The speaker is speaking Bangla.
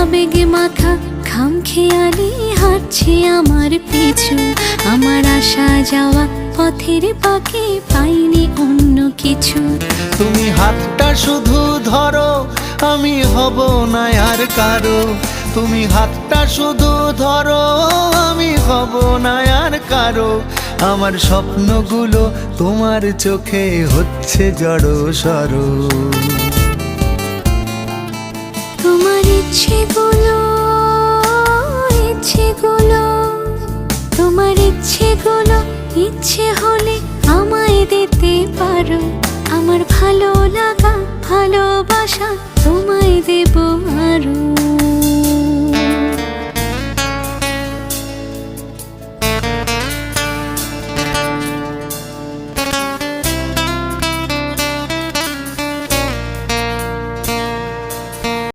আবেগে মাখা খামখেয়ালি হাঁটছে আমার পিছু। আমার আসা যাওয়া পথের পাখি পাইনি অন্য কিছু। তুমি হাতটা শুধু ধরো, আমি হব না আর কারো। তুমি হাতটা শুধু ধরো, আমি হব না আর কারো। আমার স্বপ্নগুলো তোমার চোখে হচ্ছে জড়ো সরো। তোমার ইচ্ছেগুলো, ইচ্ছেগুলো, তোমার ইচ্ছেগুলো ইচ্ছে হলে আমায় দিতে পারো। আমার ভালো লাগা ভালোবাসা তোমায় দেব